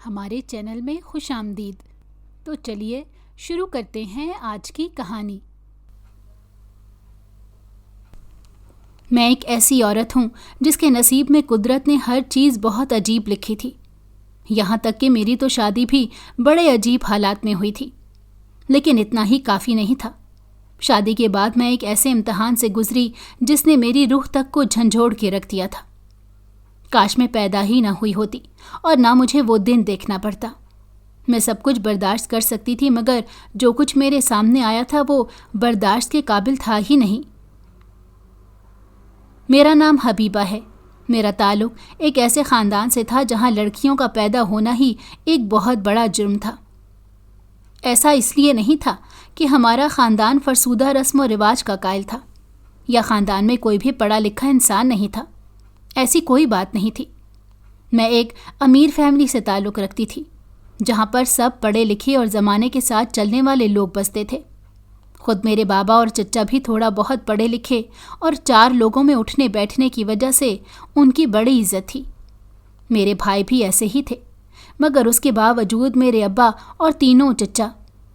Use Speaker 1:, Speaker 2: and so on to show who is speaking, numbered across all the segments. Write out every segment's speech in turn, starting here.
Speaker 1: ہمارے چینل میں خوش آمدید۔ تو چلیے شروع کرتے ہیں آج کی کہانی۔ میں ایک ایسی عورت ہوں جس کے نصیب میں قدرت نے ہر چیز بہت عجیب لکھی تھی، یہاں تک کہ میری تو شادی بھی بڑے عجیب حالات میں ہوئی تھی۔ لیکن اتنا ہی کافی نہیں تھا۔ شادی کے بعد میں ایک ایسے امتحان سے گزری جس نے میری روح تک کو جھنجھوڑ کے رکھ دیا تھا۔ کاش میں پیدا ہی نہ ہوئی ہوتی اور نہ مجھے وہ دن دیکھنا پڑتا۔ میں سب کچھ برداشت کر سکتی تھی، مگر جو کچھ میرے سامنے آیا تھا وہ برداشت کے قابل تھا ہی نہیں۔ میرا نام حبیبہ ہے۔ میرا تعلق ایک ایسے خاندان سے تھا جہاں لڑکیوں کا پیدا ہونا ہی ایک بہت بڑا جرم تھا۔ ایسا اس لیے نہیں تھا کہ ہمارا خاندان فرسودہ رسم و رواج کا قائل تھا یا خاندان میں کوئی بھی پڑھا لکھا انسان نہیں تھا۔ ایسی کوئی بات نہیں تھی۔ میں ایک امیر فیملی سے تعلق رکھتی تھی جہاں پر سب پڑھے لکھے اور زمانے کے ساتھ چلنے والے لوگ بستے تھے۔ خود میرے بابا اور چچا بھی تھوڑا بہت پڑھے لکھے اور 4 لوگوں میں اٹھنے بیٹھنے کی وجہ سے ان کی بڑی عزت تھی۔ میرے بھائی بھی ایسے ہی تھے، مگر اس کے باوجود میرے ابا اور تینوں چچا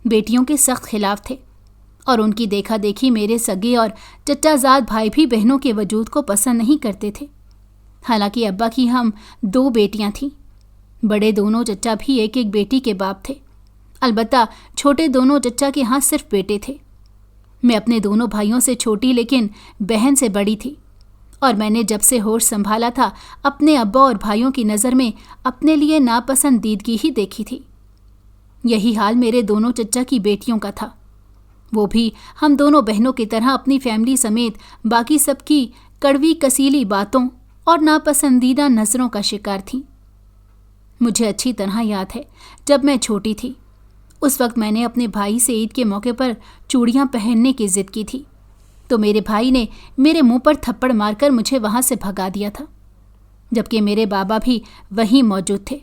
Speaker 1: بیٹیوں کے سخت خلاف تھے، اور ان کی دیکھا دیکھی میرے سگے اور چچا زاد بھائی بھی بہنوں کے وجود کو پسند نہیں کرتے تھے۔ حالانکہ ابا کی ہم 2 بیٹیاں تھیں۔ بڑے دونوں چچا بھی ایک ایک بیٹی کے باپ تھے، البتہ چھوٹے دونوں چچا کے ہاں صرف بیٹے تھے۔ میں اپنے دونوں بھائیوں سے چھوٹی لیکن بہن سے بڑی تھی، اور میں نے جب سے ہوش سنبھالا تھا اپنے ابا اور بھائیوں کی نظر میں اپنے لیے ناپسندیدگی ہی دیکھی تھی۔ یہی حال میرے دونوں چچا کی بیٹیوں کا تھا۔ وہ بھی ہم دونوں بہنوں کی طرح اپنی فیملی سمیت باقی سب کی کڑوی کسیلی باتوں اور ناپسندیدہ نظروں کا شکار تھیں۔ مجھے اچھی طرح یاد ہے جب میں چھوٹی تھی، اس وقت میں نے اپنے بھائی سے عید کے موقع پر چوڑیاں پہننے کی ضد کی تھی، تو میرے بھائی نے میرے منہ پر تھپڑ مار کر مجھے وہاں سے بھگا دیا تھا، جبکہ میرے بابا بھی وہیں موجود تھے،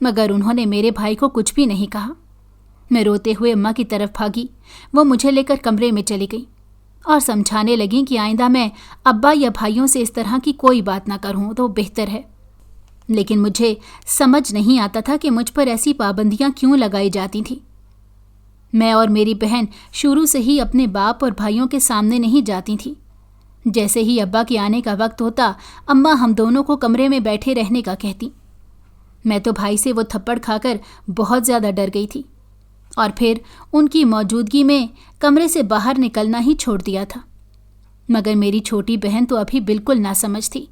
Speaker 1: مگر انہوں نے میرے بھائی کو کچھ بھی نہیں کہا۔ میں روتے ہوئے اماں کی طرف بھاگی۔ وہ مجھے لے کر کمرے میں چلی گئی اور سمجھانے لگیں کہ آئندہ میں ابا یا بھائیوں سے اس طرح کی کوئی بات نہ کروں تو بہتر ہے۔ لیکن مجھے سمجھ نہیں آتا تھا کہ مجھ پر ایسی پابندیاں کیوں لگائی جاتی تھیں۔ میں اور میری بہن شروع سے ہی اپنے باپ اور بھائیوں کے سامنے نہیں جاتی تھیں۔ جیسے ہی ابا کے آنے کا وقت ہوتا، اماں ہم دونوں کو کمرے میں بیٹھے رہنے کا کہتی۔ میں تو بھائی سے وہ تھپڑ کھا کر بہت زیادہ ڈر گئی تھی، اور پھر ان کی موجودگی میں کمرے سے باہر نکلنا ہی چھوڑ دیا تھا۔ مگر میری چھوٹی بہن تو ابھی بالکل ناسمجھ تھی۔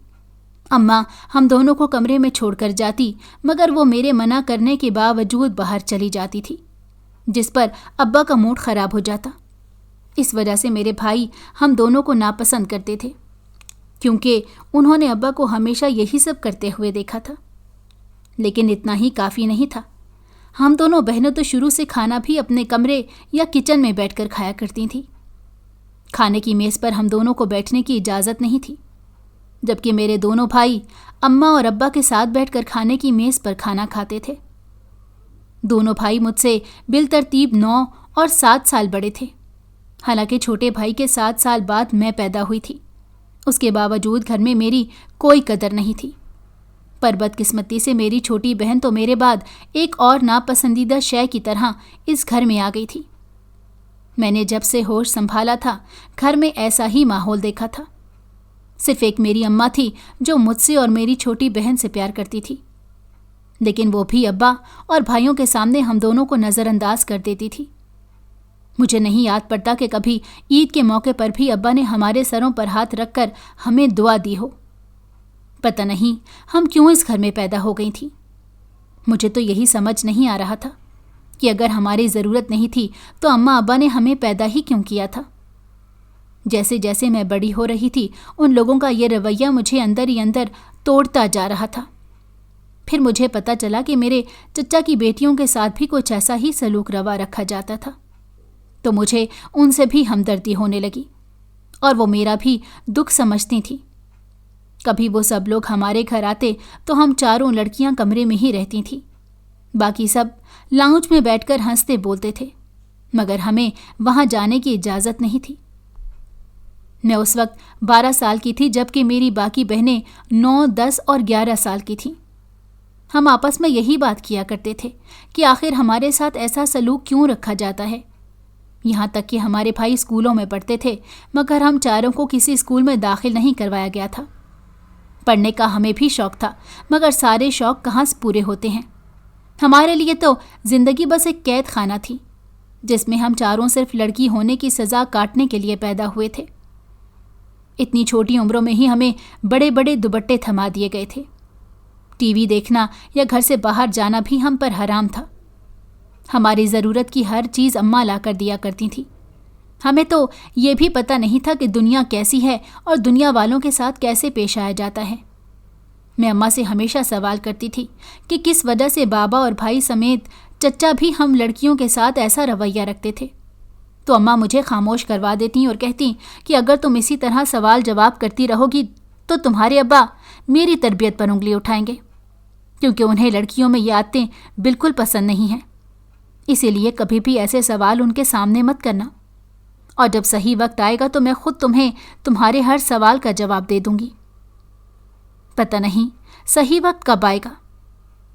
Speaker 1: اماں ہم دونوں کو کمرے میں چھوڑ کر جاتی، مگر وہ میرے منع کرنے کے باوجود باہر چلی جاتی تھی، جس پر ابا کا موڈ خراب ہو جاتا۔ اس وجہ سے میرے بھائی ہم دونوں کو ناپسند کرتے تھے، کیونکہ انہوں نے ابا کو ہمیشہ یہی سب کرتے ہوئے دیکھا تھا۔ لیکن اتنا ہی کافی نہیں تھا۔ ہم دونوں بہنیں تو شروع سے کھانا بھی اپنے کمرے یا کچن میں بیٹھ کر کھایا کرتی تھیں۔ کھانے کی میز پر ہم دونوں کو بیٹھنے کی اجازت نہیں تھی، جبکہ میرے دونوں بھائی اماں اور ابا کے ساتھ بیٹھ کر کھانے کی میز پر کھانا کھاتے تھے۔ دونوں بھائی مجھ سے بالترتیب 9 اور 7 سال بڑے تھے، حالانکہ چھوٹے بھائی کے 7 سال بعد میں پیدا ہوئی تھی۔ اس کے باوجود گھر میں میری کوئی قدر نہیں تھی، پر بدقسمتی سے میری چھوٹی بہن تو میرے بعد ایک اور ناپسندیدہ شے کی طرح اس گھر میں آ گئی تھی۔ میں نے جب سے ہوش سنبھالا تھا گھر میں ایسا ہی ماحول دیکھا تھا۔ صرف ایک میری اماں تھی جو مجھ سے اور میری چھوٹی بہن سے پیار کرتی تھی، لیکن وہ بھی ابا اور بھائیوں کے سامنے ہم دونوں کو نظر انداز کر دیتی تھی۔ مجھے نہیں یاد پڑتا کہ کبھی عید کے موقع پر بھی ابا نے ہمارے سروں پر ہاتھ رکھ کر ہمیں دعا دی ہو۔ پتہ نہیں ہم کیوں اس گھر میں پیدا ہو گئی تھیں۔ مجھے تو یہی سمجھ نہیں آ رہا تھا کہ اگر ہماری ضرورت نہیں تھی تو اماں ابا نے ہمیں پیدا ہی کیوں کیا تھا۔ جیسے جیسے میں بڑی ہو رہی تھی ان لوگوں کا یہ رویہ مجھے اندر ہی اندر توڑتا جا رہا تھا۔ پھر مجھے پتہ چلا کہ میرے چچا کی بیٹیوں کے ساتھ بھی کچھ ایسا ہی سلوک روا رکھا جاتا تھا، تو مجھے ان سے بھی ہمدردی ہونے لگی اور وہ میرا بھی دکھ سمجھتی تھیں۔ کبھی وہ سب لوگ ہمارے گھر آتے تو ہم چاروں لڑکیاں کمرے میں ہی رہتی تھیں، باقی سب لاؤنج میں بیٹھ کر ہنستے بولتے تھے، مگر ہمیں وہاں جانے کی اجازت نہیں تھی۔ میں اس وقت 12 سال کی تھی، جبکہ میری باقی بہنیں 9، 10 اور 11 سال کی تھیں۔ ہم آپس میں یہی بات کیا کرتے تھے کہ آخر ہمارے ساتھ ایسا سلوک کیوں رکھا جاتا ہے۔ یہاں تک کہ ہمارے بھائی اسکولوں میں پڑھتے تھے مگر ہم چاروں کو کسی اسکول میں داخل نہیں کروایا گیا تھا۔ پڑھنے کا ہمیں بھی شوق تھا مگر سارے شوق کہاں سے پورے ہوتے ہیں۔ ہمارے لیے تو زندگی بس ایک قید خانہ تھی جس میں ہم چاروں صرف لڑکی ہونے کی سزا کاٹنے کے لیے پیدا ہوئے تھے۔ اتنی چھوٹی عمروں میں ہی ہمیں بڑے بڑے دوپٹے تھما دیے گئے تھے۔ ٹی وی دیکھنا یا گھر سے باہر جانا بھی ہم پر حرام تھا۔ ہماری ضرورت کی ہر چیز اماں لا کر دیا کرتی تھی۔ ہمیں تو یہ بھی پتہ نہیں تھا کہ دنیا کیسی ہے اور دنیا والوں کے ساتھ کیسے پیش آیا جاتا ہے۔ میں اماں سے ہمیشہ سوال کرتی تھی کہ کس وجہ سے بابا اور بھائی سمیت چچا بھی ہم لڑکیوں کے ساتھ ایسا رویہ رکھتے تھے، تو اماں مجھے خاموش کروا دیتی اور کہتی کہ اگر تم اسی طرح سوال جواب کرتی رہو گی تو تمہارے ابا میری تربیت پر انگلی اٹھائیں گے، کیونکہ انہیں لڑکیوں میں یہ عادتیں بالکل پسند نہیں ہیں۔ اسی لیے کبھی بھی ایسے سوال ان کے سامنے مت کرنا، اور جب صحیح وقت آئے گا تو میں خود تمہیں تمہارے ہر سوال کا جواب دے دوں گی۔ پتہ نہیں صحیح وقت کب آئے گا،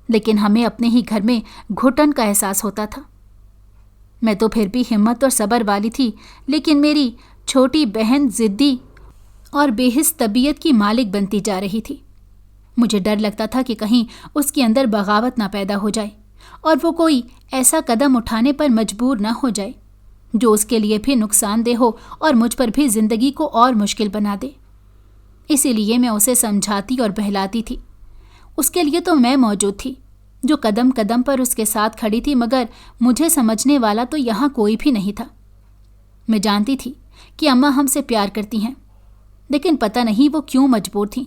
Speaker 1: لیکن ہمیں اپنے ہی گھر میں گھٹن کا احساس ہوتا تھا۔ میں تو پھر بھی ہمت اور صبر والی تھی، لیکن میری چھوٹی بہن ضدی اور بے حس طبیعت کی مالک بنتی جا رہی تھی۔ مجھے ڈر لگتا تھا کہ کہیں اس کے اندر بغاوت نہ پیدا ہو جائے اور وہ کوئی ایسا قدم اٹھانے پر مجبور نہ ہو جائے جو اس کے لیے بھی نقصان دہ ہو اور مجھ پر بھی زندگی کو اور مشکل بنا دے۔ اسی لیے میں اسے سمجھاتی اور بہلاتی تھی۔ اس کے لیے تو میں موجود تھی جو قدم قدم پر اس کے ساتھ کھڑی تھی، مگر مجھے سمجھنے والا تو یہاں کوئی بھی نہیں تھا۔ میں جانتی تھی کہ اماں ہم سے پیار کرتی ہیں، لیکن پتہ نہیں وہ کیوں مجبور تھیں۔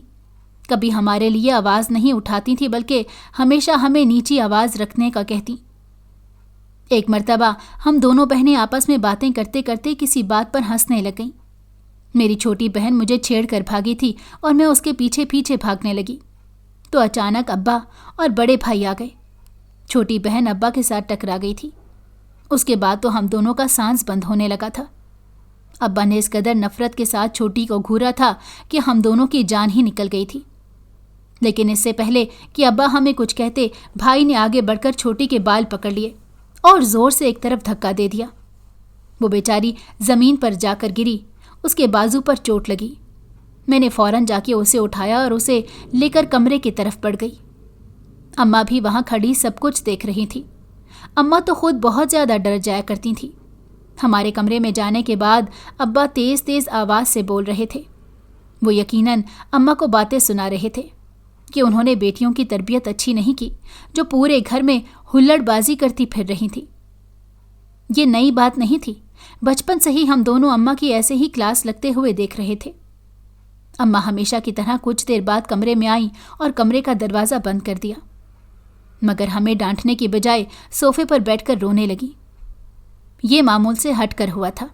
Speaker 1: کبھی ہمارے لیے آواز نہیں اٹھاتی تھی بلکہ ہمیشہ ہمیں نیچی آواز رکھنے کا کہتی۔ ایک مرتبہ ہم دونوں بہنیں آپس میں باتیں کرتے کرتے کسی بات پر ہنسنے لگ گئیں۔ میری چھوٹی بہن مجھے چھیڑ کر بھاگی تھی اور میں اس کے پیچھے پیچھے بھاگنے لگی تو اچانک ابا اور بڑے بھائی آ گئے۔ چھوٹی بہن ابا کے ساتھ ٹکرا گئی تھی۔ اس کے بعد تو ہم دونوں کا سانس بند ہونے لگا تھا۔ ابا نے اس قدر نفرت کے ساتھ چھوٹی کو گھورا تھا کہ ہم دونوں کی جان ہی نکل گئی تھی۔ لیکن اس سے پہلے کہ ابا ہمیں کچھ کہتے، بھائی نے آگے بڑھ کر چھوٹی کے بال پکڑ لیے اور زور سے ایک طرف دھکا دے دیا۔ وہ بیچاری زمین پر جا کر گری، اس کے بازو پر چوٹ لگی۔ میں نے فوراً جا کے اسے اٹھایا اور اسے لے کر کمرے کی طرف بڑھ گئی۔ اماں بھی وہاں کھڑی سب کچھ دیکھ رہی تھی۔ اماں تو خود بہت زیادہ ڈر جایا کرتی تھیں۔ ہمارے کمرے میں جانے کے بعد ابا تیز تیز آواز سے بول رہے تھے۔ وہ یقیناً اماں کو باتیں سنا رہے تھے کہ انہوں نے بیٹیوں کی تربیت اچھی نہیں کی جو پورے گھر میں ہلڑ بازی کرتی پھر رہی تھی۔ یہ نئی بات نہیں تھی، بچپن سے ہی ہم دونوں اماں کی ایسے ہی کلاس لگتے ہوئے دیکھ رہے تھے۔ اماں ہمیشہ کی طرح کچھ دیر بعد کمرے میں آئیں اور کمرے کا دروازہ بند کر دیا، مگر ہمیں ڈانٹنے کی بجائے صوفے پر بیٹھ کر رونے لگی۔ یہ معمول سے ہٹ کر ہوا تھا،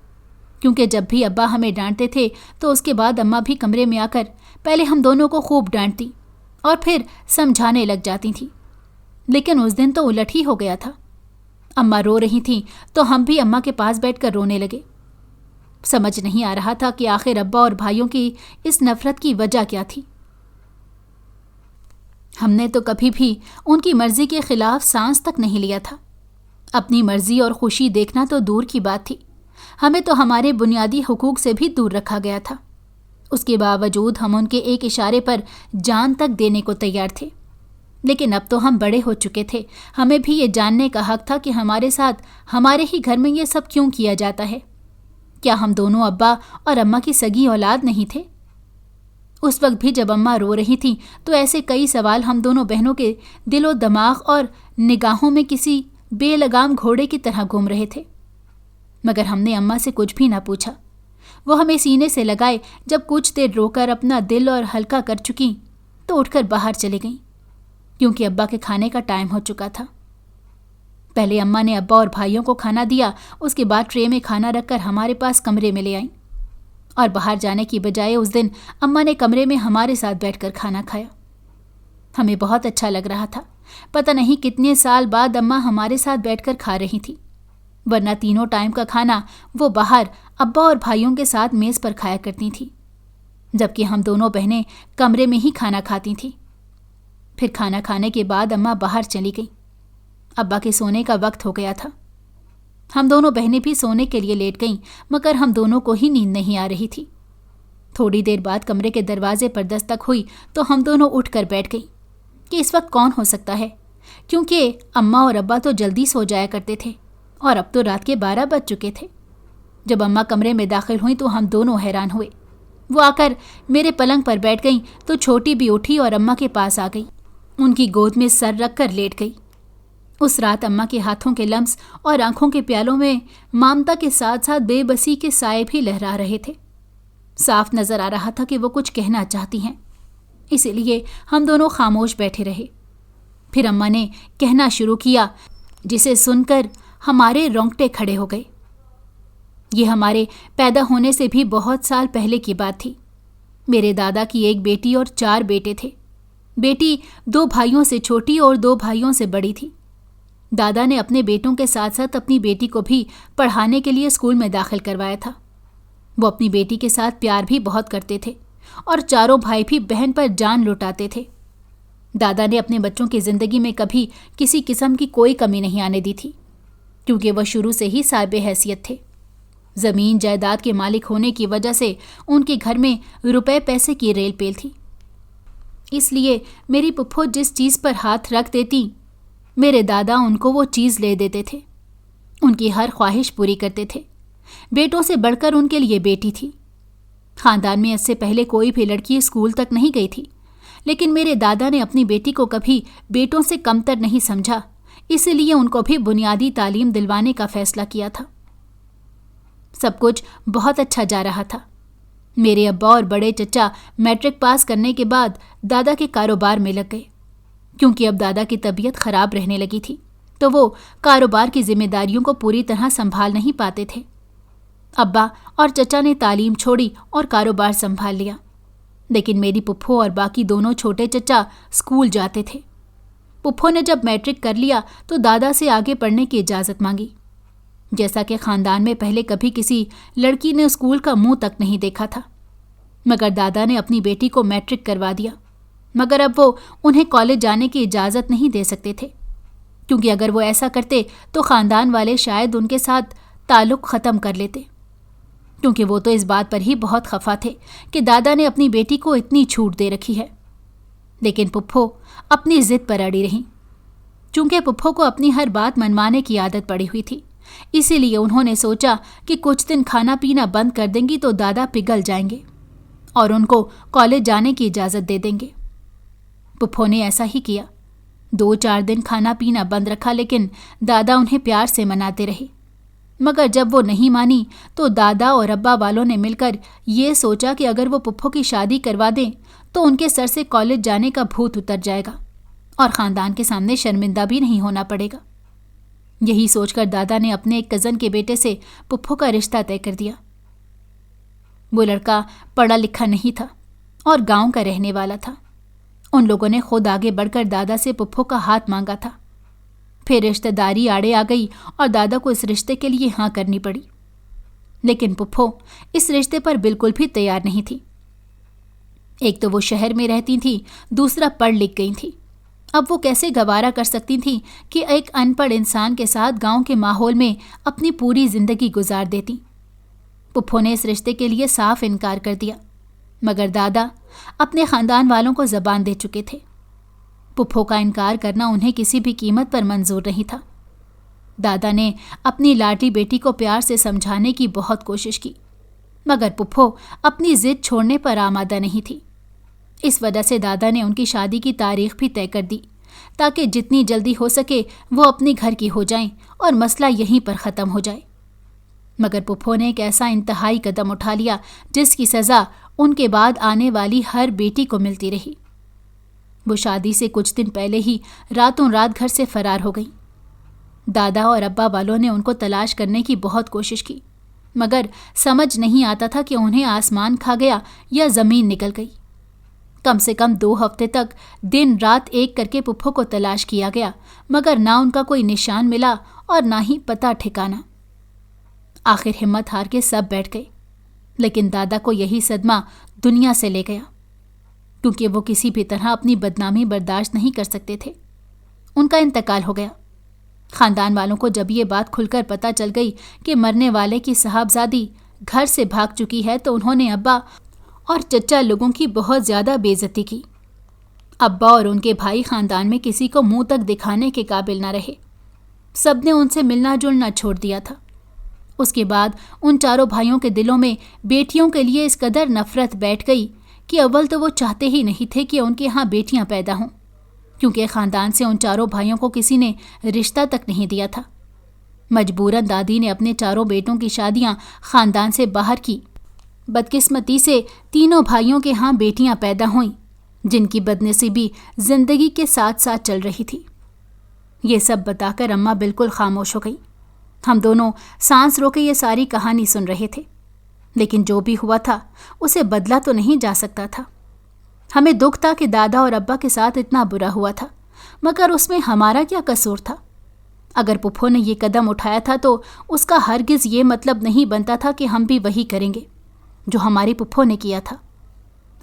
Speaker 1: کیونکہ جب بھی ابا ہمیں ڈانٹتے تھے تو اس کے بعد اماں بھی کمرے میں آ کر پہلے ہم دونوں کو خوب ڈانٹتی اور پھر سمجھانے لگ جاتی تھیں۔ لیکن اس دن تو الٹ ہی ہو گیا تھا۔ اماں رو رہی تھیں تو ہم بھی اماں کے پاس بیٹھ کر رونے لگے۔ سمجھ نہیں آ رہا تھا کہ آخر ابا اور بھائیوں کی اس نفرت کی وجہ کیا تھی۔ ہم نے تو کبھی بھی ان کی مرضی کے خلاف سانس تک نہیں لیا تھا۔ اپنی مرضی اور خوشی دیکھنا تو دور کی بات تھی، ہمیں تو ہمارے بنیادی حقوق سے بھی دور رکھا گیا تھا۔ اس کے باوجود ہم ان کے ایک اشارے پر جان تک دینے کو تیار تھے۔ لیکن اب تو ہم بڑے ہو چکے تھے، ہمیں بھی یہ جاننے کا حق تھا کہ ہمارے ساتھ ہمارے ہی گھر میں یہ سب کیوں کیا جاتا ہے۔ کیا ہم دونوں ابا اور اماں کی سگی اولاد نہیں تھے؟ اس وقت بھی جب اماں رو رہی تھیں تو ایسے کئی سوال ہم دونوں بہنوں کے دل و دماغ اور نگاہوں میں کسی بے لگام گھوڑے کی طرح گھوم رہے تھے، مگر ہم نے اماں سے کچھ بھی نہ پوچھا۔ وہ ہمیں سینے سے لگائے جب کچھ دیر رو کر اپنا دل اور ہلکا کر چکیں تو اٹھ کر باہر چلے گئیں، کیونکہ ابا کے کھانے کا ٹائم ہو چکا تھا۔ پہلے اماں نے ابا اور بھائیوں کو کھانا دیا، اس کے بعد ٹرے میں کھانا رکھ کر ہمارے پاس کمرے میں لے آئیں، اور باہر جانے کی بجائے اس دن اماں نے کمرے میں ہمارے ساتھ بیٹھ کر کھانا کھایا۔ ہمیں بہت اچھا لگ رہا تھا۔ پتہ نہیں کتنے سال بعد اماں ہمارے ساتھ بیٹھ کر کھا رہی تھی، ورنہ تینوں ٹائم کا کھانا وہ باہر ابا اور بھائیوں کے ساتھ میز پر کھایا کرتی تھی، جبکہ ہم دونوں بہنیں کمرے میں ہی کھانا کھاتی تھیں۔ پھر کھانا کھانے کے بعد اماں باہر چلی گئیں۔ ابا کے سونے کا وقت ہو گیا تھا۔ ہم دونوں بہنیں بھی سونے کے لیے لیٹ گئیں، مگر ہم دونوں کو ہی نیند نہیں آ رہی تھی۔ تھوڑی دیر بعد کمرے کے دروازے پر دستک ہوئی تو ہم دونوں اٹھ کر بیٹھ گئیں کہ اس وقت کون ہو سکتا ہے، کیونکہ اماں اور ابا تو جلدی سو جایا کرتے تھے اور اب تو رات کے 12 بج چکے تھے۔ جب اماں کمرے میں داخل ہوئیں تو ہم دونوں حیران ہوئے۔ وہ آ کر میرے پلنگ پر بیٹھ گئیں تو چھوٹی بھی اٹھی اور اماں کے پاس آ گئی، ان کی گود میں سر رکھ کر لیٹ گئی۔ اس رات اماں کے ہاتھوں کے لمس اور آنکھوں کے پیالوں میں ممتا کے ساتھ ساتھ بے بسی کے سائے بھی لہرا رہے تھے۔ صاف نظر آ رہا تھا کہ وہ کچھ کہنا چاہتی ہیں، اسی لیے ہم دونوں خاموش بیٹھے رہے۔ پھر اماں نے کہنا شروع کیا، جسے سن کر ہمارے رونگٹے کھڑے ہو گئے۔ یہ ہمارے پیدا ہونے سے بھی بہت سال پہلے کی بات تھی۔ میرے دادا کی ایک بیٹی اور 4 بیٹے تھے۔ بیٹی 2 بھائیوں سے چھوٹی اور 2 بھائیوں سے بڑی تھی۔ دادا نے اپنے بیٹوں کے ساتھ ساتھ اپنی بیٹی کو بھی پڑھانے کے لیے اسکول میں داخل کروایا تھا۔ وہ اپنی بیٹی کے ساتھ پیار بھی بہت کرتے تھے اور 4 بھائی بھی بہن پر جان لٹاتے تھے۔ دادا نے اپنے بچوں کی زندگی میں کبھی کسی قسم کی کوئی کمی نہیں آنے دی تھی، کیونکہ وہ شروع سے ہی صاحب حیثیت تھے۔ زمین جائیداد کے مالک ہونے کی وجہ سے ان کے گھر میں روپے پیسے کی ریل پیل تھی۔ اس لیے میری پھپھو جس چیز پر ہاتھ رکھ دیتی، میرے دادا ان کو وہ چیز لے دیتے تھے۔ ان کی ہر خواہش پوری کرتے تھے۔ بیٹوں سے بڑھ کر ان کے لیے بیٹی تھی۔ خاندان میں اس سے پہلے کوئی بھی لڑکی اسکول تک نہیں گئی تھی، لیکن میرے دادا نے اپنی بیٹی کو کبھی بیٹوں سے کمتر نہیں سمجھا، اس لیے ان کو بھی بنیادی تعلیم دلوانے کا فیصلہ کیا تھا۔ سب کچھ بہت اچھا جا رہا تھا۔ میرے ابا اور بڑے چچا میٹرک پاس کرنے کے بعد دادا کے کاروبار میں لگ گئے، کیونکہ اب دادا کی طبیعت خراب رہنے لگی تھی تو وہ کاروبار کی ذمہ داریوں کو پوری طرح سنبھال نہیں پاتے تھے۔ ابا اور چچا نے تعلیم چھوڑی اور کاروبار سنبھال لیا، لیکن میری پھپھو اور باقی دونوں چھوٹے چچا اسکول جاتے تھے۔ پھپھو نے جب میٹرک کر لیا تو دادا سے آگے پڑھنے کی اجازت مانگی، جیسا کہ خاندان میں پہلے کبھی کسی لڑکی نے اسکول کا منہ تک نہیں دیکھا تھا، مگر دادا نے اپنی بیٹی کو میٹرک کروا دیا۔ مگر اب وہ انہیں کالج جانے کی اجازت نہیں دے سکتے تھے، کیونکہ اگر وہ ایسا کرتے تو خاندان والے شاید ان کے ساتھ تعلق ختم کر لیتے، کیونکہ وہ تو اس بات پر ہی بہت خفا تھے کہ دادا نے اپنی بیٹی کو اتنی چھوٹ دے رکھی ہے۔ لیکن پھپھو اپنی ضد پر اڑی رہیں، چونکہ پھپھو کو اپنی ہر بات منوانے کی عادت پڑی ہوئی تھی، اسی لیے انہوں نے سوچا کہ کچھ دن کھانا پینا بند کر دیں گی تو دادا پگھل جائیں گے اور ان کو کالج جانے کی اجازت دے دیں گے۔ پھپھو نے ایسا ہی کیا۔ 2-4 دن کھانا پینا بند رکھا، لیکن دادا انہیں پیار سے مناتے رہے۔ مگر جب وہ نہیں مانی تو دادا اور ابا والوں نے مل کر یہ سوچا کہ اگر وہ پھپھو کی شادی کروا دیں تو ان کے سر سے کالج جانے کا بھوت اتر جائے گا اور خاندان کے سامنے شرمندہ بھی نہیں ہونا پڑے گا۔ یہی سوچ کر دادا نے اپنے ایک کزن کے بیٹے سے پھپھو کا رشتہ طے کر دیا۔ وہ لڑکا پڑھا لکھا نہیں تھا اور گاؤں کا رہنے والا تھا۔ ان لوگوں نے خود آگے بڑھ کر دادا سے پھپھو کا ہاتھ مانگا تھا۔ پھر رشتہ داری آڑے آ گئی اور دادا کو اس رشتے کے لیے ہاں کرنی پڑی، لیکن پھپھو اس رشتے پر بالکل بھی تیار نہیں تھی۔ ایک تو وہ شہر میں رہتی تھی، دوسرا پڑھ لکھ گئی تھی۔ اب وہ کیسے گوارا کر سکتی تھیں کہ ایک ان پڑھ انسان کے ساتھ گاؤں کے ماحول میں اپنی پوری زندگی گزار دیتی۔ پھپھو نے اس رشتے کے لیے صاف انکار کر دیا، مگر دادا اپنے خاندان والوں کو زبان دے چکے تھے۔ پھپھو کا انکار کرنا انہیں کسی بھی قیمت پر منظور نہیں تھا۔ دادا نے اپنی لاڈلی بیٹی کو پیار سے سمجھانے کی بہت کوشش کی، مگر پھپھو اپنی ضد چھوڑنے پر آمادہ نہیں تھی۔ اس وجہ سے دادا نے ان کی شادی کی تاریخ بھی طے کر دی تاکہ جتنی جلدی ہو سکے وہ اپنی گھر کی ہو جائیں اور مسئلہ یہیں پر ختم ہو جائے۔ مگر پھپھو نے ایک ایسا انتہائی قدم اٹھا لیا جس کی سزا ان کے بعد آنے والی ہر بیٹی کو ملتی رہی۔ وہ شادی سے کچھ دن پہلے ہی راتوں رات گھر سے فرار ہو گئی۔ دادا اور ابا والوں نے ان کو تلاش کرنے کی بہت کوشش کی، مگر سمجھ نہیں آتا تھا کہ انہیں آسمان کھا گیا یا زمین نکل گئی۔ کم سے کم 2 ہفتے تک دن رات ایک کر کے پھپھو کو تلاش کیا گیا، مگر نہ ان کا کوئی نشان ملا اور نہ ہی پتہ ٹھکانا۔ آخر ہمت ہار کے سب بیٹھ گئے، لیکن دادا کو یہی صدمہ دنیا سے لے گیا۔ کیونکہ وہ کسی بھی طرح اپنی بدنامی برداشت نہیں کر سکتے تھے۔ ان کا انتقال ہو گیا۔ خاندان والوں کو جب یہ بات کھل کر پتہ چل گئی کہ مرنے والے کی صاحبزادی گھر سے بھاگ چکی ہے تو انہوں نے ابا اور چچا لوگوں کی بہت زیادہ بے عزتی کی۔ ابا اور ان کے بھائی خاندان میں کسی کو منہ تک دکھانے کے قابل نہ رہے۔ سب نے ان سے ملنا جلنا چھوڑ دیا تھا۔ اس کے بعد ان چاروں بھائیوں کے دلوں میں بیٹیوں کے لیے اس قدر نفرت بیٹھ گئی کہ اول تو وہ چاہتے ہی نہیں تھے کہ ان کے ہاں بیٹیاں پیدا ہوں، کیونکہ خاندان سے ان چاروں بھائیوں کو کسی نے رشتہ تک نہیں دیا تھا۔ مجبوراً دادی نے اپنے چاروں بیٹوں کی شادیاں خاندان سے باہر کی۔ بدقسمتی سے تینوں بھائیوں کے ہاں بیٹیاں پیدا ہوئیں، جن کی بدنصیبی زندگی کے ساتھ ساتھ چل رہی تھی۔ یہ سب بتا کر اماں بالکل خاموش ہو گئی۔ ہم دونوں سانس روکے یہ ساری کہانی سن رہے تھے، لیکن جو بھی ہوا تھا اسے بدلا تو نہیں جا سکتا تھا۔ ہمیں دکھ تھا کہ دادا اور ابا کے ساتھ اتنا برا ہوا تھا، مگر اس میں ہمارا کیا قصور تھا؟ اگر پھپھو نے یہ قدم اٹھایا تھا تو اس کا ہرگز یہ مطلب نہیں بنتا تھا کہ ہم بھی وہی کریں گے جو ہماری پھپھو نے کیا تھا۔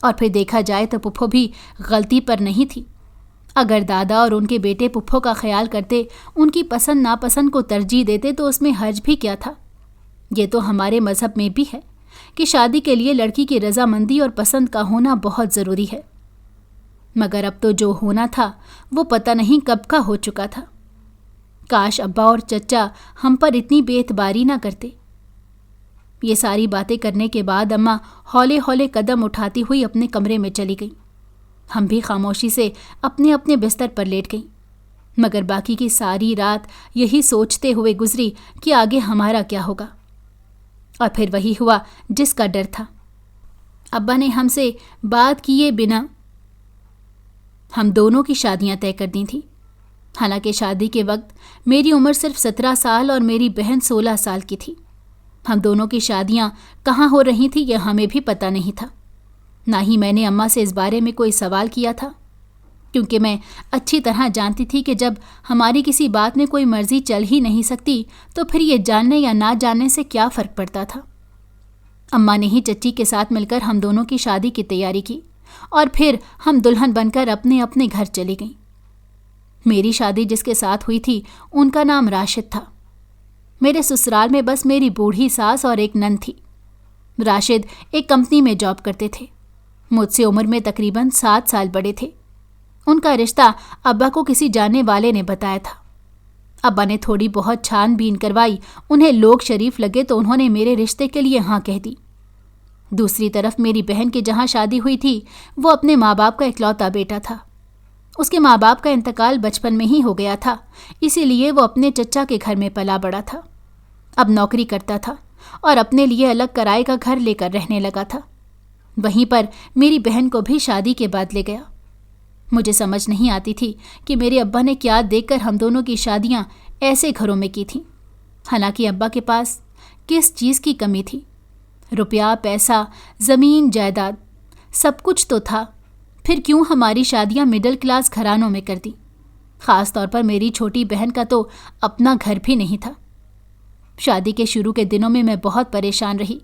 Speaker 1: اور پھر دیکھا جائے تو پھپھو بھی غلطی پر نہیں تھی۔ اگر دادا اور ان کے بیٹے پھپھو کا خیال کرتے، ان کی پسند ناپسند کو ترجیح دیتے تو اس میں حرج بھی کیا تھا؟ یہ تو ہمارے مذہب میں بھی ہے کہ شادی کے لیے لڑکی کی رضامندی اور پسند کا ہونا بہت ضروری ہے، مگر اب تو جو ہونا تھا وہ پتہ نہیں کب کا ہو چکا تھا۔ کاش ابا اور چچا ہم پر اتنی بے اعتباری نہ کرتے۔ یہ ساری باتیں کرنے کے بعد اماں ہولے ہولے قدم اٹھاتی ہوئی اپنے کمرے میں چلی گئیں۔ ہم بھی خاموشی سے اپنے اپنے بستر پر لیٹ گئیں، مگر باقی کی ساری رات یہی سوچتے ہوئے گزری کہ آگے ہمارا کیا ہوگا۔ اور پھر وہی ہوا جس کا ڈر تھا۔ ابا نے ہم سے بات کیے بنا ہم دونوں کی شادیاں طے کر دی تھیں۔ حالانکہ شادی کے وقت میری عمر صرف 17 سال اور میری بہن 16 سال کی تھی۔ ہم دونوں کی شادیاں کہاں ہو رہی تھیں یہ ہمیں بھی پتہ نہیں تھا، نہ ہی میں نے اماں سے اس بارے میں کوئی سوال کیا تھا، کیونکہ میں اچھی طرح جانتی تھی کہ جب ہماری کسی بات میں کوئی مرضی چل ہی نہیں سکتی تو پھر یہ جاننے یا نہ جاننے سے کیا فرق پڑتا تھا۔ اماں نے ہی چچی کے ساتھ مل کر ہم دونوں کی شادی کی تیاری کی اور پھر ہم دلہن بن کر اپنے اپنے گھر چلی گئیں۔ میری شادی جس کے ساتھ ہوئی تھی ان کا نام راشد تھا۔ میرے سسرال میں بس میری بوڑھی ساس اور ایک نند تھی۔ راشد ایک کمپنی میں جاب کرتے تھے، مجھ سے عمر میں تقریباً 7 سال بڑے تھے۔ ان کا رشتہ ابا کو کسی جاننے والے نے بتایا تھا۔ ابا نے تھوڑی بہت چھان بین کروائی، انہیں لوگ شریف لگے تو انہوں نے میرے رشتے کے لیے ہاں کہہ دی۔ دوسری طرف میری بہن کی جہاں شادی ہوئی تھی وہ اپنے ماں باپ کا اکلوتا بیٹا تھا۔ اس کے ماں باپ کا انتقال بچپن میں ہی ہو گیا تھا، اسی لیے وہ اپنے چچا کے گھر میں پلا بڑا تھا۔ اب نوکری کرتا تھا اور اپنے لیے الگ کرائے کا گھر لے کر رہنے لگا تھا۔ وہیں پر میری بہن کو بھی شادی کے بعد لے گیا۔ مجھے سمجھ نہیں آتی تھی کہ میرے ابا نے کیا دیکھ کر ہم دونوں کی شادیاں ایسے گھروں میں کی تھیں، حالانکہ ابا کے پاس کس چیز کی کمی تھی؟ روپیہ، پیسہ، زمین، جائیداد، سب کچھ تو تھا، پھر کیوں ہماری شادیاں مڈل کلاس گھرانوں میں کر دی؟ خاص طور پر میری چھوٹی بہن کا تو اپنا گھر بھی نہیں تھا۔ شادی کے شروع کے دنوں میں بہت پریشان رہی۔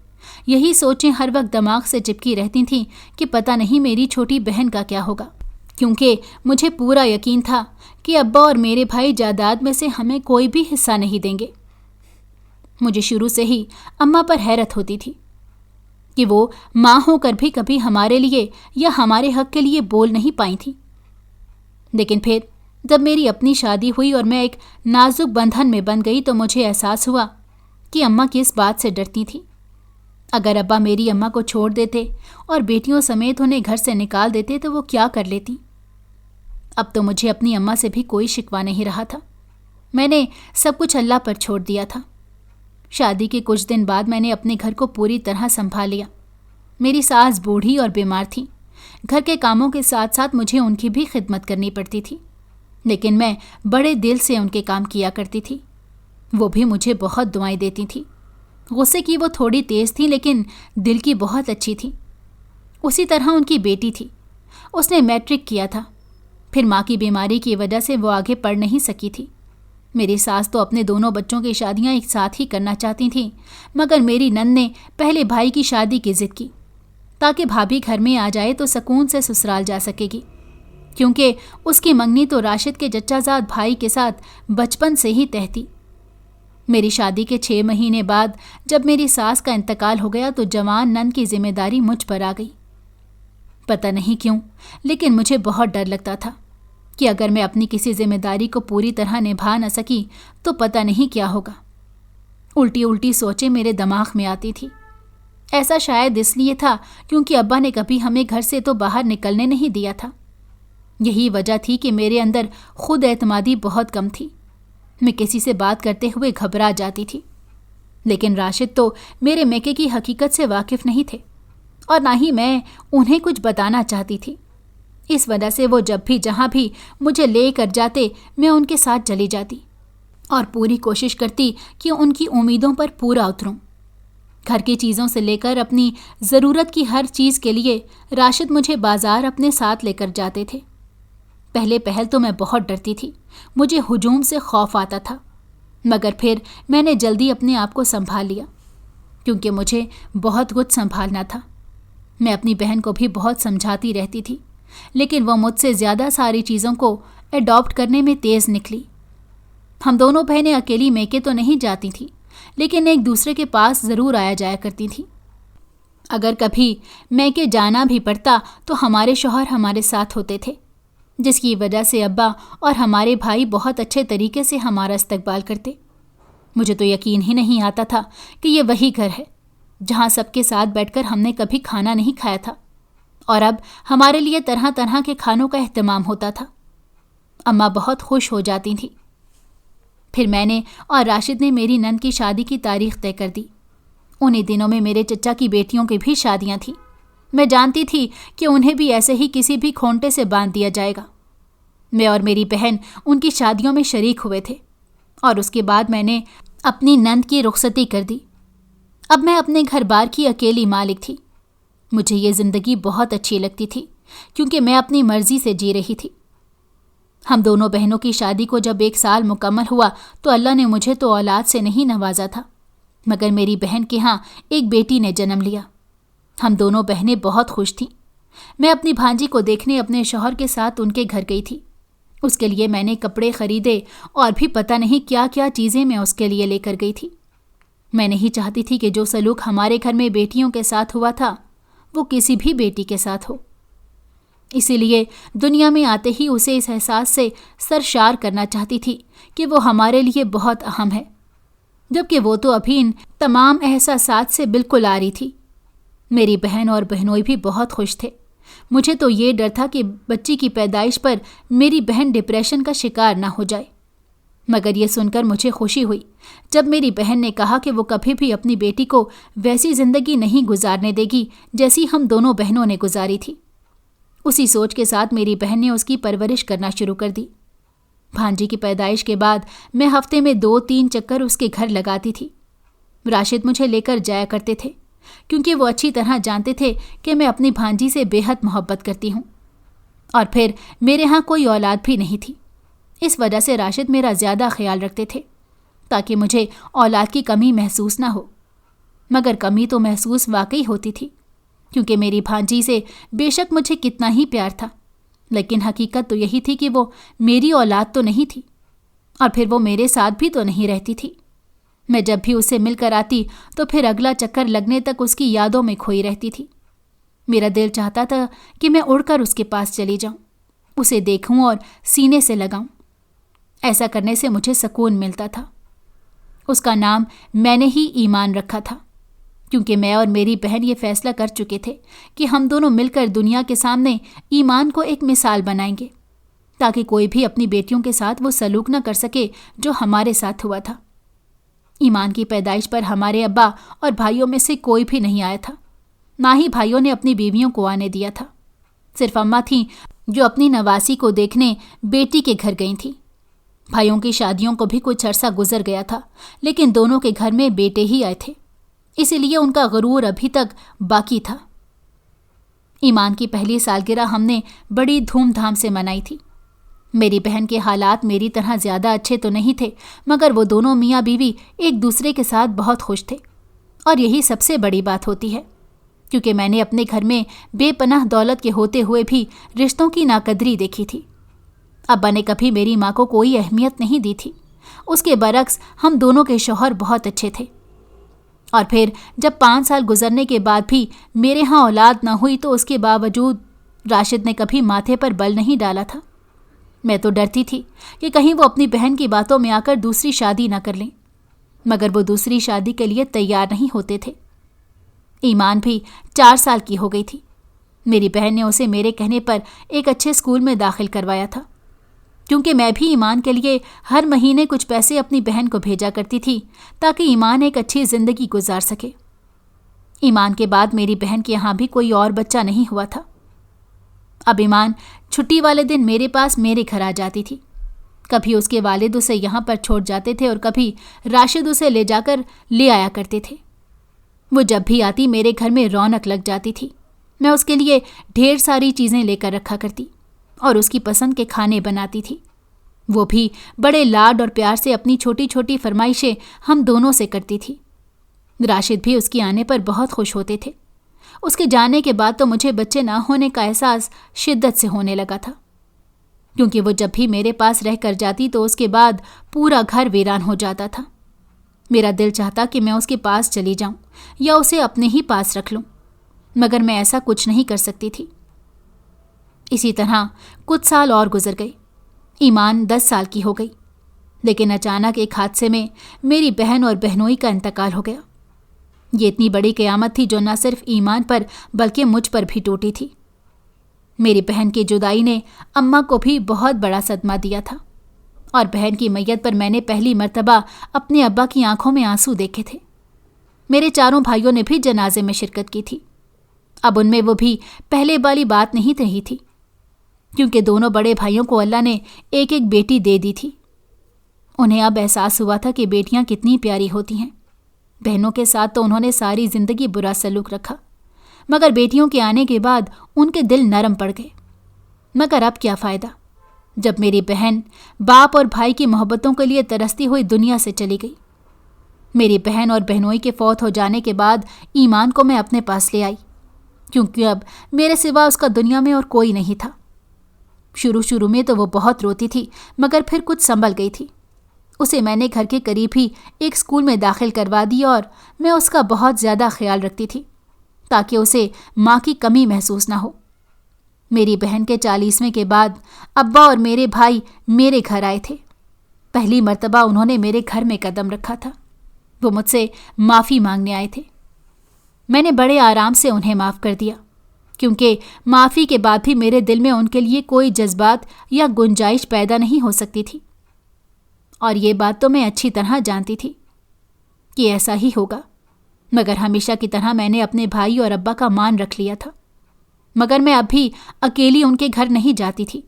Speaker 1: یہی سوچیں ہر وقت دماغ سے چپکی رہتی تھیں کہ پتہ نہیں میری چھوٹی بہن کا کیا ہوگا، کیونکہ مجھے پورا یقین تھا کہ ابا اور میرے بھائی جائیداد میں سے ہمیں کوئی بھی حصہ نہیں دیں گے۔ مجھے شروع سے ہی اماں پر حیرت ہوتی تھی کہ وہ ماں ہو کر بھی کبھی ہمارے لیے یا ہمارے حق کے لیے بول نہیں پائی تھیں۔ لیکن پھر جب میری اپنی شادی ہوئی اور میں ایک نازک بندھن میں بن گئی تو مجھے احساس ہوا کہ اماں کس بات سے ڈرتی تھی۔ اگر ابا میری اماں کو چھوڑ دیتے اور بیٹیوں سمیت انہیں گھر سے نکال دیتے تو وہ کیا کر لیتی؟ اب تو مجھے اپنی اماں سے بھی کوئی شکوہ نہیں رہا تھا۔ میں نے سب کچھ اللہ پر چھوڑ دیا تھا۔ شادی کے کچھ دن بعد میں نے اپنے گھر کو پوری طرح سنبھال لیا۔ میری ساس بوڑھی اور بیمار تھی۔ گھر کے کاموں کے ساتھ ساتھ مجھے ان کی بھی خدمت کرنی پڑتی تھی، لیکن میں بڑے دل سے ان کے کام کیا کرتی تھی۔ وہ بھی مجھے بہت دعائیں دیتی تھی۔ غصے کی وہ تھوڑی تیز تھی لیکن دل کی بہت اچھی تھی۔ اسی طرح ان کی بیٹی تھی، اس نے میٹرک کیا تھا، پھر ماں کی بیماری کی وجہ سے وہ آگے پڑھ نہیں سکی تھی۔ میری ساس تو اپنے دونوں بچوں کی شادیاں ایک ساتھ ہی کرنا چاہتی تھیں، مگر میری نند نے پہلے بھائی کی شادی کی ضد کی۔ تاکہ بھابھی گھر میں آ جائے تو سکون سے سسرال جا سکے گی، کیونکہ اس کی منگنی تو راشد کے چچا زاد بھائی کے ساتھ بچپن سے ہی طے تھی۔ میری شادی کے 6 مہینے بعد جب میری ساس کا انتقال ہو گیا تو جوان نند کی ذمہ داری مجھ پر آ گئی۔ پتہ نہیں کیوں، لیکن مجھے بہت ڈر لگتا تھا کہ اگر میں اپنی کسی ذمہ داری کو پوری طرح نبھا نہ سکی تو پتہ نہیں کیا ہوگا۔ الٹی الٹی سوچیں میرے دماغ میں آتی تھی۔ ایسا شاید اس لیے تھا کیونکہ ابا نے کبھی ہمیں گھر سے تو باہر نکلنے نہیں دیا تھا۔ یہی وجہ تھی کہ میرے اندر خود اعتمادی بہت کم تھی۔ میں کسی سے بات کرتے ہوئے گھبرا جاتی تھی۔ لیکن راشد تو میرے میکے کی حقیقت سے واقف نہیں تھے اور نہ ہی میں انہیں کچھ بتانا چاہتی تھی۔ اس وجہ سے وہ جب بھی جہاں بھی مجھے لے کر جاتے میں ان کے ساتھ چلی جاتی اور پوری کوشش کرتی کہ ان کی امیدوں پر پورا اتروں۔ گھر کی چیزوں سے لے کر اپنی ضرورت کی ہر چیز کے لیے راشد مجھے بازار اپنے ساتھ لے کر جاتے تھے۔ پہلے پہل تو میں بہت ڈرتی تھی، مجھے ہجوم سے خوف آتا تھا، مگر پھر میں نے جلدی اپنے آپ کو سنبھال لیا، کیونکہ مجھے بہت کچھ سنبھالنا تھا۔ میں اپنی بہن کو بھی بہت سمجھاتی رہتی تھی، لیکن وہ مجھ سے زیادہ ساری چیزوں کو ایڈاپٹ کرنے میں تیز نکلی۔ ہم دونوں بہنیں اکیلی میکے تو نہیں جاتی تھیں، لیکن ایک دوسرے کے پاس ضرور آیا جایا کرتی تھیں۔ اگر کبھی میکے جانا بھی پڑتا تو ہمارے شوہر ہمارے ساتھ ہوتے تھے، جس کی وجہ سے ابا اور ہمارے بھائی بہت اچھے طریقے سے ہمارا استقبال کرتے۔ مجھے تو یقین ہی نہیں آتا تھا کہ یہ وہی گھر ہے جہاں سب کے ساتھ بیٹھ کر ہم نے کبھی کھانا نہیں کھایا تھا، اور اب ہمارے لیے طرح طرح کے کھانوں کا اہتمام ہوتا تھا۔ اماں بہت خوش ہو جاتی تھیں۔ پھر میں نے اور راشد نے میری نند کی شادی کی تاریخ طے کر دی۔ انہی دنوں میں میرے چچا کی بیٹیوں کی بھی شادیاں تھیں۔ میں جانتی تھی کہ انہیں بھی ایسے ہی کسی بھی کھونٹے سے باندھ دیا جائے گا۔ میں اور میری بہن ان کی شادیوں میں شریک ہوئے تھے، اور اس کے بعد میں نے اپنی نند کی رخصتی کر دی۔ اب میں اپنے گھر بار کی اکیلی مالک تھی۔ مجھے یہ زندگی بہت اچھی لگتی تھی، کیونکہ میں اپنی مرضی سے جی رہی تھی۔ ہم دونوں بہنوں کی شادی کو جب 1 سال مکمل ہوا تو اللہ نے مجھے تو اولاد سے نہیں نوازا تھا، مگر میری بہن کے ہاں ایک بیٹی نے جنم لیا۔ ہم دونوں بہنیں بہت خوش تھیں۔ میں اپنی بھانجی کو دیکھنے اپنے شوہر کے ساتھ ان کے گھر گئی تھی۔ اس کے لیے میں نے کپڑے خریدے اور بھی پتہ نہیں کیا کیا چیزیں میں اس کے لیے لے کر گئی تھی۔ میں نہیں چاہتی تھی کہ جو سلوک ہمارے گھر میں بیٹیوں کے ساتھ ہوا تھا وہ کسی بھی بیٹی کے ساتھ ہو۔ اسی لیے دنیا میں آتے ہی اسے اس احساس سے سرشار کرنا چاہتی تھی کہ وہ ہمارے لیے بہت اہم ہے، جبکہ وہ تو ابھی ان تمام احساسات سے بالکل آری تھی۔ میری بہن اور بہنوئی بھی بہت خوش تھے۔ مجھے تو یہ ڈر تھا کہ بچی کی پیدائش پر میری بہن ڈپریشن کا شکار نہ ہو جائے، مگر یہ سن کر مجھے خوشی ہوئی جب میری بہن نے کہا کہ وہ کبھی بھی اپنی بیٹی کو ویسی زندگی نہیں گزارنے دے گی جیسی ہم دونوں بہنوں نے گزاری تھی۔ اسی سوچ کے ساتھ میری بہن نے اس کی پرورش کرنا شروع کر دی۔ بھانجی کی پیدائش کے بعد میں ہفتے میں 2-3 چکر اس کے گھر لگاتی تھی۔ راشد مجھے لے کر جایا کرتے تھے، کیونکہ وہ اچھی طرح جانتے تھے کہ میں اپنی بھانجی سے بے حد محبت کرتی ہوں، اور پھر میرے ہاں کوئی اولاد بھی نہیں تھی۔ اس وجہ سے راشد میرا زیادہ خیال رکھتے تھے تاکہ مجھے اولاد کی کمی محسوس نہ ہو، مگر کمی تو محسوس واقعی ہوتی تھی، کیونکہ میری بھانجی سے بے شک مجھے کتنا ہی پیار تھا، لیکن حقیقت تو یہی تھی کہ وہ میری اولاد تو نہیں تھی، اور پھر وہ میرے ساتھ بھی تو نہیں رہتی تھی۔ میں جب بھی اسے مل کر آتی تو پھر اگلا چکر لگنے تک اس کی یادوں میں کھوئی رہتی تھی۔ میرا دل چاہتا تھا کہ میں اڑ کر اس کے پاس چلی جاؤں، اسے دیکھوں اور سینے سے لگاؤں۔ ایسا کرنے سے مجھے سکون ملتا تھا۔ اس کا نام میں نے ہی ایمان رکھا تھا، کیونکہ میں اور میری بہن یہ فیصلہ کر چکے تھے کہ ہم دونوں مل کر دنیا کے سامنے ایمان کو ایک مثال بنائیں گے، تاکہ کوئی بھی اپنی بیٹیوں کے ساتھ وہ سلوک نہ کر سکے جو ہمارے ساتھ ہوا تھا۔ ایمان کی پیدائش پر ہمارے ابا اور بھائیوں میں سے کوئی بھی نہیں آیا تھا، نہ ہی بھائیوں نے اپنی بیویوں کو آنے دیا تھا۔ صرف اماں تھیں جو اپنی نواسی کو دیکھنے بیٹی کے گھر گئی تھیں۔ بھائیوں کی شادیوں کو بھی کچھ عرصہ گزر گیا تھا، لیکن دونوں کے گھر میں بیٹے ہی آئے تھے، اسی لیے ان کا غرور ابھی تک باقی تھا۔ ایمان کی پہلی سالگرہ ہم نے بڑی دھوم دھام سے منائی تھی۔ میری بہن کے حالات میری طرح زیادہ اچھے تو نہیں تھے، مگر وہ دونوں میاں بیوی ایک دوسرے کے ساتھ بہت خوش تھے، اور یہی سب سے بڑی بات ہوتی ہے۔ کیونکہ میں نے اپنے گھر میں بے پناہ دولت کے ہوتے ہوئے بھی رشتوں کی ناقدری دیکھی تھی۔ ابا نے کبھی میری ماں کو کوئی اہمیت نہیں دی تھی۔ اس کے برعکس ہم دونوں کے شوہر بہت اچھے تھے۔ اور پھر جب 5 سال گزرنے کے بعد بھی میرے ہاں اولاد نہ ہوئی تو اس کے باوجود راشد نے کبھی ماتھے پر بل نہیں ڈالا تھا۔ میں تو ڈرتی تھی کہ کہیں وہ اپنی بہن کی باتوں میں آ کر دوسری شادی نہ کر لیں، مگر وہ دوسری شادی کے لیے تیار نہیں ہوتے تھے۔ ایمان بھی 4 سال کی ہو گئی تھی۔ میری بہن نے اسے میرے کہنے پر ایک اچھے اسکول میں داخل کروایا تھا، کیونکہ میں بھی ایمان کے لیے ہر مہینے کچھ پیسے اپنی بہن کو بھیجا کرتی تھی تاکہ ایمان ایک اچھی زندگی گزار سکے۔ ایمان کے بعد میری بہن کے یہاں بھی کوئی اور بچہ نہیں ہوا تھا۔ اب ایمان چھٹی والے دن میرے پاس میرے گھر آ جاتی تھی۔ کبھی اس کے والد اسے یہاں پر چھوڑ جاتے تھے اور کبھی راشد اسے لے جا کر لے آیا کرتے تھے۔ وہ جب بھی آتی میرے گھر میں رونق لگ جاتی تھی۔ میں اس کے لیے ڈھیر ساری چیزیں لے کر رکھا کرتی اور اس کی پسند کے کھانے بناتی تھی۔ وہ بھی بڑے لاڈ اور پیار سے اپنی چھوٹی چھوٹی فرمائشیں ہم دونوں سے کرتی تھی۔ راشد بھی اس کے آنے پر بہت خوش ہوتے تھے۔ اس کے جانے کے بعد تو مجھے بچے نہ ہونے کا احساس شدت سے ہونے لگا تھا، کیونکہ وہ جب بھی میرے پاس رہ کر جاتی تو اس کے بعد پورا گھر ویران ہو جاتا تھا۔ میرا دل چاہتا کہ میں اس کے پاس چلی جاؤں یا اسے اپنے ہی پاس رکھ لوں، مگر میں ایسا کچھ نہیں کر سکتی تھی۔ اسی طرح کچھ سال اور گزر گئے۔ ایمان 10 سال کی ہو گئی، لیکن اچانک ایک حادثے میں میری بہن اور بہنوئی کا انتقال ہو گیا۔ یہ اتنی بڑی قیامت تھی جو نہ صرف ایمان پر بلکہ مجھ پر بھی ٹوٹی تھی۔ میری بہن کی جدائی نے اماں کو بھی بہت بڑا صدمہ دیا تھا، اور بہن کی میت پر میں نے پہلی مرتبہ اپنے ابا کی آنکھوں میں آنسو دیکھے تھے۔ میرے 4 بھائیوں نے بھی جنازے میں شرکت کی تھی۔ اب ان میں وہ بھی پہلے والی بات نہیں رہی تھی، کیونکہ دونوں بڑے بھائیوں کو اللہ نے ایک ایک بیٹی دے دی تھی۔ انہیں اب احساس ہوا تھا کہ بیٹیاں کتنی پیاری ہوتی ہیں۔ بہنوں کے ساتھ تو انہوں نے ساری زندگی برا سلوک رکھا، مگر بیٹیوں کے آنے کے بعد ان کے دل نرم پڑ گئے۔ مگر اب کیا فائدہ، جب میری بہن باپ اور بھائی کی محبتوں کے لیے ترستی ہوئی دنیا سے چلی گئی۔ میری بہن اور بہنوئی کے فوت ہو جانے کے بعد ایمان کو میں اپنے پاس لے آئی، کیونکہ اب میرے سوا اس کا دنیا میں اور کوئی نہیں تھا۔ شروع میں تو وہ بہت روتی تھی، مگر پھر کچھ سنبھل گئی تھی۔ اسے میں نے گھر کے قریب ہی ایک اسکول میں داخل کروا دی اور میں اس کا بہت زیادہ خیال رکھتی تھی تاکہ اسے ماں کی کمی محسوس نہ ہو۔ میری بہن کے 40ویں کے بعد ابا اور میرے بھائی میرے گھر آئے تھے۔ پہلی مرتبہ انہوں نے میرے گھر میں قدم رکھا تھا۔ وہ مجھ سے معافی مانگنے آئے تھے۔ میں نے بڑے آرام سے انہیں معاف کر دیا، کیونکہ معافی کے بعد بھی میرے دل میں ان کے لیے کوئی جذبات یا گنجائش پیدا نہیں ہو سکتی تھی، اور یہ بات تو میں اچھی طرح جانتی تھی کہ ایسا ہی ہوگا۔ مگر ہمیشہ کی طرح میں نے اپنے بھائی اور ابا کا مان رکھ لیا تھا، مگر میں اب بھی اکیلی ان کے گھر نہیں جاتی تھی۔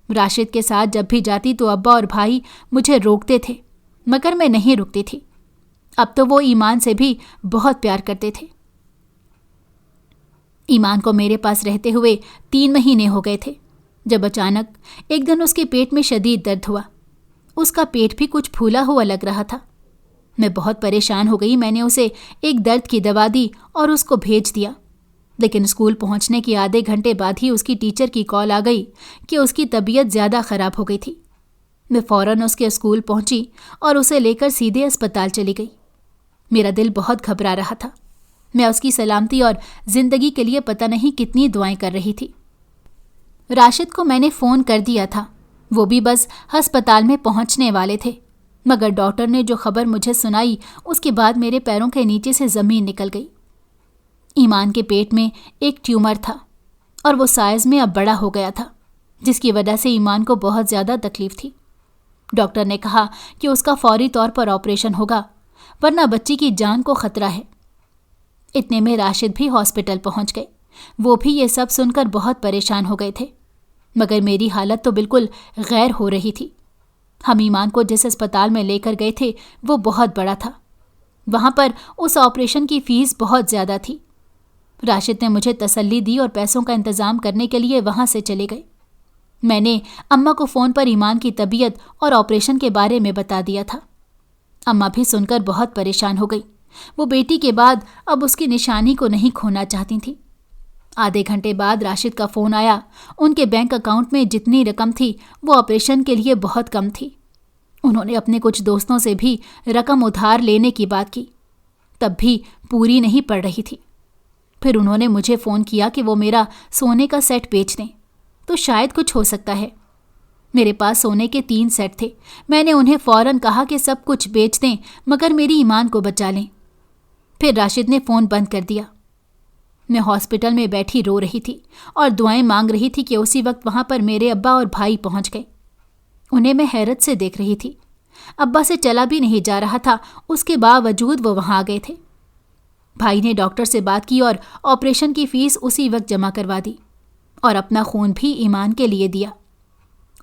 Speaker 1: راشد کے ساتھ جب بھی جاتی تو ابا اور بھائی مجھے روکتے تھے، مگر میں نہیں رکتی تھی۔ اب تو وہ ایمان سے بھی بہت پیار کرتے تھے۔ ایمان کو میرے پاس رہتے ہوئے 3 مہینے ہو گئے تھے، جب اچانک ایک دن اس کے پیٹ میں شدید درد ہوا۔ اس کا پیٹ بھی کچھ پھولا ہوا لگ رہا تھا۔ میں بہت پریشان ہو گئی۔ میں نے اسے ایک درد کی دوا دی اور اس کو بھیج دیا، لیکن اسکول پہنچنے کے آدھے گھنٹے بعد ہی اس کی ٹیچر کی کال آ گئی کہ اس کی طبیعت زیادہ خراب ہو گئی تھی۔ میں فوراً اس کے اسکول پہنچی اور اسے لے کر سیدھے اسپتال چلی گئی۔ میرا دل بہت گھبرا رہا تھا۔ میں اس کی سلامتی اور زندگی کے لیے پتہ نہیں کتنی دعائیں کر رہی تھی۔ راشد کو میں نے فون کر دیا تھا، وہ بھی بس ہسپتال میں پہنچنے والے تھے، مگر ڈاکٹر نے جو خبر مجھے سنائی اس کے بعد میرے پیروں کے نیچے سے زمین نکل گئی۔ ایمان کے پیٹ میں ایک ٹیومر تھا اور وہ سائز میں اب بڑا ہو گیا تھا، جس کی وجہ سے ایمان کو بہت زیادہ تکلیف تھی۔ ڈاکٹر نے کہا کہ اس کا فوری طور پر آپریشن ہوگا، ورنہ بچی کی جان کو خطرہ ہے۔ اتنے میں راشد بھی ہاسپٹل پہنچ گئے۔ وہ بھی یہ سب سن کر بہت پریشان ہو گئے تھے، مگر میری حالت تو بالکل غیر ہو رہی تھی۔ ہم ایمان کو جس اسپتال میں لے کر گئے تھے وہ بہت بڑا تھا۔ وہاں پر اس آپریشن کی فیس بہت زیادہ تھی۔ راشد نے مجھے تسلی دی اور پیسوں کا انتظام کرنے کے لیے وہاں سے چلے گئے۔ میں نے اماں کو فون پر ایمان کی طبیعت اور آپریشن کے بارے میں بتا دیا تھا۔ اماں بھی سن کر بہت پریشان ہو گئی، وہ بیٹی کے بعد اب اس کی نشانی کو نہیں کھونا چاہتی تھیں۔ آدھے گھنٹے بعد راشد کا فون آیا۔ ان کے بینک اکاؤنٹ میں جتنی رقم تھی وہ آپریشن کے لیے بہت کم تھی۔ انہوں نے اپنے کچھ دوستوں سے بھی رقم ادھار لینے کی بات کی، تب بھی پوری نہیں پڑ رہی تھی۔ پھر انہوں نے مجھے فون کیا کہ وہ میرا سونے کا سیٹ بیچ دیں تو شاید کچھ ہو سکتا ہے۔ میرے پاس سونے کے 3 سیٹ تھے۔ میں نے انہیں فوراً کہا کہ سب کچھ بیچ دیں مگر میری ایمان کو بچا لیں۔ پھر راشد نے فون بند کر دیا۔ میں ہاسپٹل میں بیٹھی رو رہی تھی اور دعائیں مانگ رہی تھی کہ اسی وقت وہاں پر میرے ابا اور بھائی پہنچ گئے۔ انہیں میں حیرت سے دیکھ رہی تھی۔ ابا سے چلا بھی نہیں جا رہا تھا، اس کے باوجود وہ وہاں آ گئے تھے۔ بھائی نے ڈاکٹر سے بات کی اور آپریشن کی فیس اسی وقت جمع کروا دی اور اپنا خون بھی ایمان کے لیے دیا۔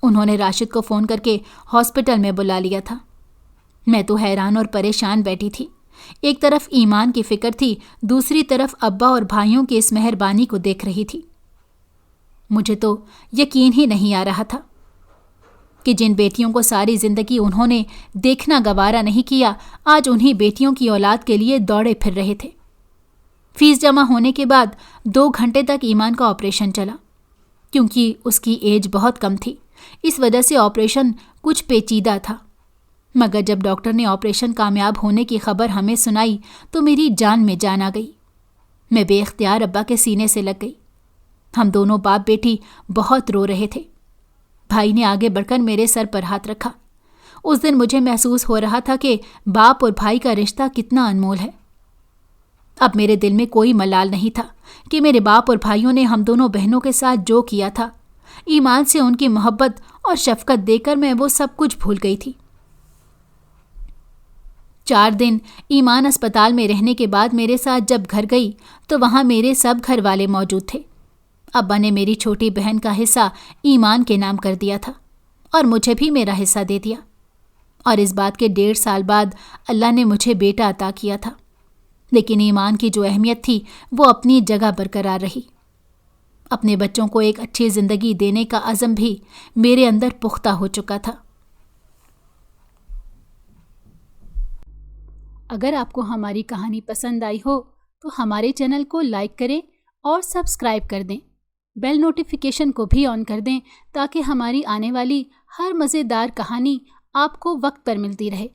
Speaker 1: انہوں نے راشد کو فون کر کے ہاسپٹل میں بلا لیا تھا۔ میں تو حیران اور پریشان بیٹھی تھی۔ ایک طرف ایمان کی فکر تھی، دوسری طرف ابا اور بھائیوں کی اس مہربانی کو دیکھ رہی تھی۔ مجھے تو یقین ہی نہیں آ رہا تھا کہ جن بیٹیوں کو ساری زندگی انہوں نے دیکھنا گوارا نہیں کیا، آج انہی بیٹیوں کی اولاد کے لیے دوڑے پھر رہے تھے۔ فیس جمع ہونے کے بعد 2 گھنٹے تک ایمان کا آپریشن چلا۔ کیونکہ اس کی ایج بہت کم تھی، اس وجہ سے آپریشن کچھ پیچیدہ تھا، مگر جب ڈاکٹر نے آپریشن کامیاب ہونے کی خبر ہمیں سنائی تو میری جان میں جان آ گئی۔ میں بے اختیار ابا کے سینے سے لگ گئی۔ ہم دونوں باپ بیٹی بہت رو رہے تھے۔ بھائی نے آگے بڑھ کر میرے سر پر ہاتھ رکھا۔ اس دن مجھے محسوس ہو رہا تھا کہ باپ اور بھائی کا رشتہ کتنا انمول ہے۔ اب میرے دل میں کوئی ملال نہیں تھا کہ میرے باپ اور بھائیوں نے ہم دونوں بہنوں کے ساتھ جو کیا تھا، ایمان سے ان کی محبت اور شفقت دے کر میں وہ سب کچھ بھول گئی تھی۔ 4 دن ایمان اسپتال میں رہنے کے بعد میرے ساتھ جب گھر گئی تو وہاں میرے سب گھر والے موجود تھے۔ ابا نے میری چھوٹی بہن کا حصہ ایمان کے نام کر دیا تھا اور مجھے بھی میرا حصہ دے دیا، اور اس بات کے 1.5 سال بعد اللہ نے مجھے بیٹا عطا کیا تھا۔ لیکن ایمان کی جو اہمیت تھی وہ اپنی جگہ برقرار رہی۔ اپنے بچوں کو ایک اچھی زندگی دینے کا عزم بھی میرے اندر پختہ ہو چکا تھا۔ اگر آپ کو ہماری کہانی پسند آئی ہو تو ہمارے چینل کو لائک کریں اور سبسکرائب کر دیں۔ بیل نوٹیفیکیشن کو بھی آن کر دیں تاکہ ہماری آنے والی ہر مزیدار کہانی آپ کو وقت پر ملتی رہے۔